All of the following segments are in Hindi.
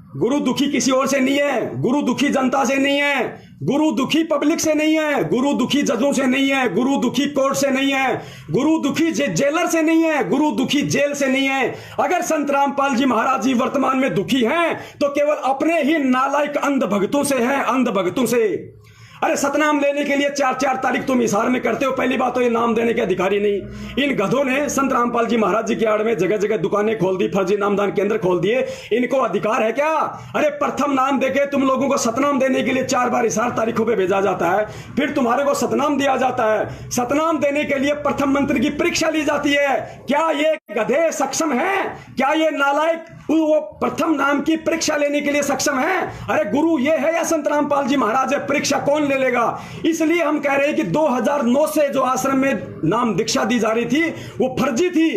गुरु दुखी किसी और से नहीं है, गुरु दुखी जनता से नहीं है, गुरु दुखी पब्लिक से नहीं है, गुरु दुखी जजों से नहीं है, गुरु दुखी कोर्ट से नहीं है, गुरु दुखी जेलर से नहीं है, गुरु दुखी जेल से नहीं है। अगर संत रामपाल जी महाराज जी वर्तमान में दुखी हैं तो केवल अपने ही नालायक अंध भक्तों से हैं, अंध भक्तों से। अरे सतनाम लेने के लिए 4-4 तारीख तुम इशार में करते हो। पहली बात तो ये नाम देने के अधिकारी नहीं। इन गधों ने संत रामपाल जी महाराज जी के आड़ में जगह जगह दुकानें खोल दी, फर्जी नामदान केंद्र खोल दिए। इनको अधिकार है क्या? अरे प्रथम नाम देके तुम लोगों को सतनाम देने के लिए 4 बार इशार तारीखों पे भेजा जाता है, फिर तुम्हारे को सतनाम दिया जाता है। सतनाम देने के लिए प्रथम मंत्र की परीक्षा ली जाती है। क्या ये गधे सक्षम है? क्या ये नालायक वो प्रथम नाम की परीक्षा लेने के लिए सक्षम है? अरे गुरु ये है या संत रामपाल जी महाराज है? परीक्षा कौन ले लेगा? इसलिए हम कह रहे हैं कि 2009 से जो आश्रम में नाम दीक्षा दी जा रही थी वो फर्जी थी।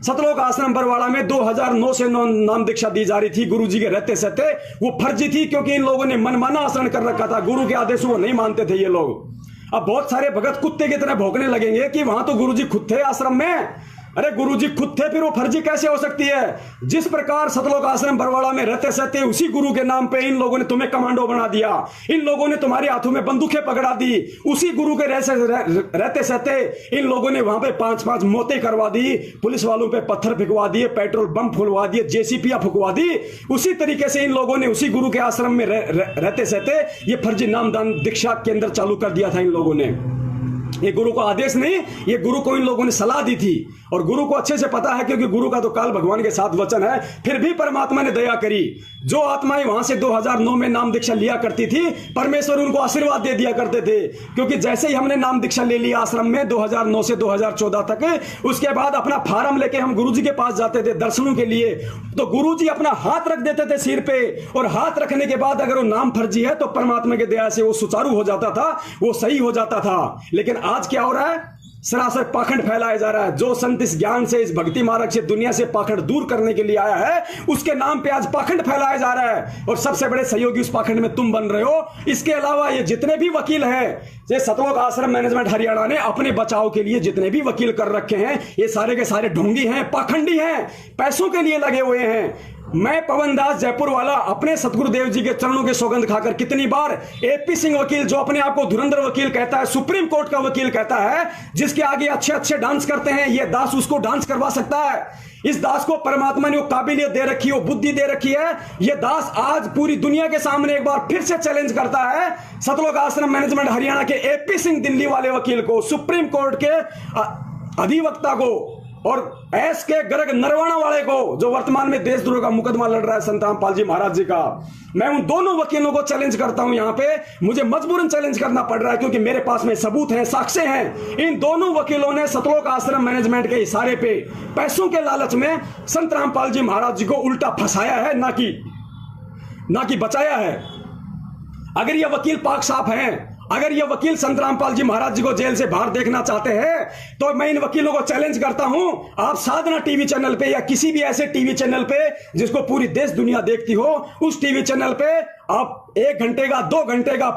सतलोक आश्रम बरवाड़ा में 2009 से नाम दीक्षा दी जा रही थी गुरु जी के रहते सहते, वो फर्जी थी क्योंकि इन लोगों ने मनमाना आचरण कर रखा था। गुरु के आदेशों को नहीं मानते थे ये लोग। अब बहुत सारे भगत कुत्ते की तरह भौंकने लगेंगे कि वहां तो गुरु जी खुद थे आश्रम में। अरे गुरुजी खुद थे, फिर वो फर्जी कैसे हो सकती है? जिस प्रकार सतलोक आश्रम बरवाड़ा में रहते सहते उसी गुरु के नाम पे इन लोगों ने तुम्हें कमांडो बना दिया, इन लोगों ने तुम्हारे हाथों में बंदूकें पकड़ा दी। उसी गुरु के रहते सहते इन लोगों ने वहां पे 5-5 मौतें करवा दी, पुलिस वालों पे पत्थर फेंकवा दिए, पेट्रोल बम फुलवा दिए, जेसीपीया फुकवा दी। उसी तरीके से इन लोगों ने उसी गुरु के आश्रम में रहते सहते ये फर्जी नामदान दीक्षा केंद्र चालू कर दिया था इन लोगों ने। ये गुरु को आदेश नहीं, ये गुरु को इन लोगों ने सलाह दी थी। और गुरु को अच्छे से पता है क्योंकि गुरु का तो काल भगवान के साथ वचन है। फिर भी परमात्मा ने दया करी। जो आत्माएं वहां से 2009 में नाम दीक्षा लिया करती थी, परमेश्वर उनको आशीर्वाद दे दिया करते थे। क्योंकि जैसे ही हमने नाम दीक्षा ले लिया आश्रम में 2009 से 2014 तक, उसके बाद अपना फार्म लेके हम गुरु जी के पास जाते थे दर्शनों के लिए, तो गुरु जी अपना हाथ रख देते थे सिर पे। और हाथ रखने के बाद अगर वो नाम फर्जी है तो परमात्मा की दया से वो सुचारू हो जाता था, वो सही हो जाता था। लेकिन आज क्या हो रहा है? सरासर पाखंड फैलाया जा रहा है। जो संत इस ज्ञान से, इस भक्ति मार्ग से दुनिया से पाखंड दूर करने के लिए आया है, उसके नाम पे आज पाखंड फैलाया जा रहा है। और सबसे बड़े सहयोगी उस पाखंड में तुम बन रहे हो। इसके अलावा ये जितने भी वकील हैं, ये सतलोक आश्रम मैनेजमेंट हरियाणा ने अपने बचाव के लिए जितने भी वकील कर रखे हैं, ये सारे के सारे ढोंगी हैं, पाखंडी हैं, पैसों के लिए लगे हुए हैं। मैं पवन दास जयपुर वाला अपने सतगुरुदेव जी के चरणों के सौगंध खाकर कितनी बार एपी सिंह वकील, जो अपने आप को धुरंधर वकील कहता है, सुप्रीम कोर्ट का वकील कहता है, जिसके आगे अच्छे अच्छे डांस करते हैं, ये दास उसको डांस करवा सकता है। इस दास को परमात्मा ने वो काबिलियत दे रखी है, वो बुद्धि दे रखी है। ये दास आज पूरी दुनिया के सामने एक बार फिर से चैलेंज करता है सतलोक आश्रम मैनेजमेंट हरियाणा के एपी सिंह दिल्ली वाले वकील को, सुप्रीम कोर्ट के अधिवक्ता को, और एस के गर्ग नरवाणा वाले को, जो वर्तमान में देशद्रोह का मुकदमा लड़ रहा है संत रामपाल जी महाराज जी का। मैं उन दोनों वकीलों को चैलेंज करता हूं। यहां पे मुझे मजबूरन चैलेंज करना पड़ रहा है क्योंकि मेरे पास में सबूत हैं, साक्ष्य हैं। इन दोनों वकीलों ने सतलोक आश्रम मैनेजमेंट के इशारे पे, पैसों के लालच में संत रामपाल जी महाराज जी को उल्टा फंसाया है, ना कि बचाया है। अगर ये वकील पाक साफ हैं, अगर ये वकील संत रामपाल जी महाराज जी को जेल से बाहर देखना चाहते हैं, तो मैं इन वकीलों को चैलेंज करता हूं, आप साधना टीवी चैनल पे या किसी भी ऐसे टीवी चैनल पे जिसको पूरी देश दुनिया देखती हो, उस टीवी चैनल पे आप 1 घंटे का, 2 घंटे का,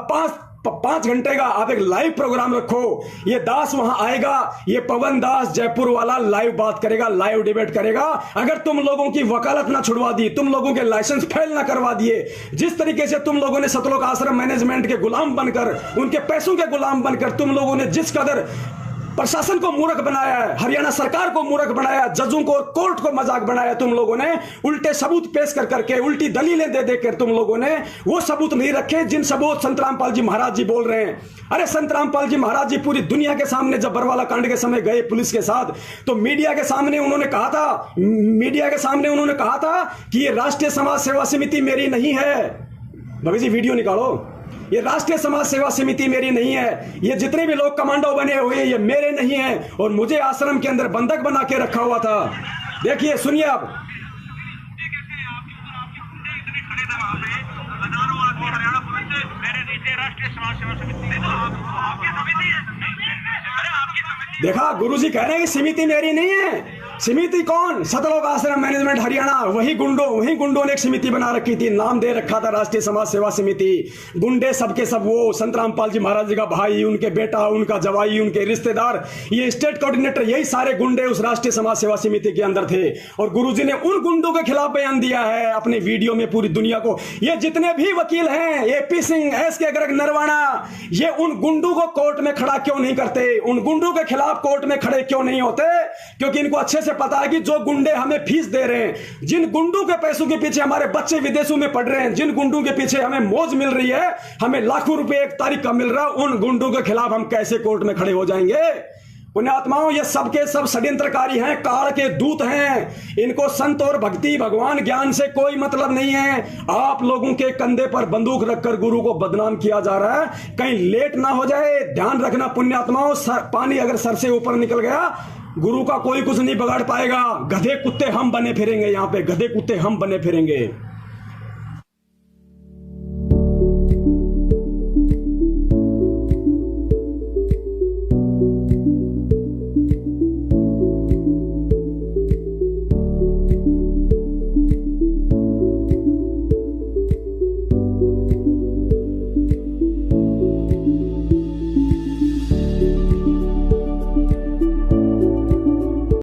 5 घंटे का आप एक लाइव प्रोग्राम रखो। ये दास वहां आएगा, ये पवन दास जयपुर वाला लाइव बात करेगा, लाइव डिबेट करेगा। अगर तुम लोगों की वकालत ना छुड़वा दी, तुम लोगों के लाइसेंस फेल ना करवा दिए, जिस तरीके से तुम लोगों ने सतलोक आश्रम मैनेजमेंट के गुलाम बनकर, उनके पैसों के गुलाम बनकर तुम लोगों ने जिस कदर प्रशासन को मूर्ख बनाया है, हरियाणा सरकार को मूर्ख बनाया, जजों को, कोर्ट को मजाक बनाया तुम लोगों ने, उल्टे सबूत पेश कर करके, उल्टी दलीलें दे देकर तुम लोगों ने वो सबूत नहीं रखे जिन सबूत संत रामपाल जी महाराज जी बोल रहे हैं। अरे संत रामपाल जी महाराज जी पूरी दुनिया के सामने जब बरवाला कांड के समय गए पुलिस के साथ, तो मीडिया के सामने उन्होंने कहा था कि ये राष्ट्रीय समाज सेवा समिति मेरी नहीं है। भगत जी वीडियो निकालो। ये राष्ट्रीय समाज सेवा समिति मेरी नहीं है, ये जितने भी लोग कमांडो बने हुए ये मेरे नहीं हैं, और मुझे आश्रम के अंदर बंधक बना के रखा हुआ था। देखिए, सुनिए आप। देखा, गुरुजी कह रहे हैं कि समिति मेरी नहीं है। समिति कौन? सतलोक आश्रम मैनेजमेंट हरियाणा, वही गुंडों ने एक समिति बना रखी थी, नाम दे रखा था राष्ट्रीय समाज सेवा समिति। गुंडे सबके सब वो संत रामपाल जी महाराज जी का भाई, उनके बेटा, उनका जवाई, उनके रिश्तेदार, ये स्टेट कोऑर्डिनेटर, यही सारे गुंडे उस राष्ट्रीय समाज सेवा समिति के अंदर थे। और गुरुजी ने उन गुंडों के खिलाफ बयान दिया है अपने वीडियो में पूरी दुनिया को। ये जितने भी वकील हैं, एपी सिंह, एसके गर्ग, नरवाणा, ये उन गुंडों को कोर्ट में खड़ा क्यों नहीं करते? उन गुंडों के खिलाफ कोर्ट में खड़े क्यों नहीं होते? क्योंकि इनको अच्छे से पता है कि जो गुंडे हमें फीस दे रहे हैं, जिन गुंडों के पैसों के पीछे हमारे बच्चे विदेशों में पढ़ रहे हैं, जिन गुंडों के पीछे हमें मौज मिल रही है, हमें लाखों रुपए एक तारीख का मिल रहा है, उन गुंडों के खिलाफ हम कैसे कोर्ट में खड़े हो जाएंगे? पुण्यात्माओं, ये सबके सब षड्यंत्रकारी हैं, काल के दूत हैं। इनको संत और भक्ति, भगवान, ज्ञान से कोई मतलब नहीं है। आप लोगों के कंधे पर बंदूक रखकर गुरु को बदनाम किया जा रहा है, कहीं लेट ना हो जाए। ध्यान रखना पुण्यात्माओं, पानी अगर सर से ऊपर निकल गया, गुरु का कोई कुछ नहीं बिगाड़ पाएगा। गधे कुत्ते हम बने फिरेंगे, यहाँ पे गधे कुत्ते हम बने फिरेंगे।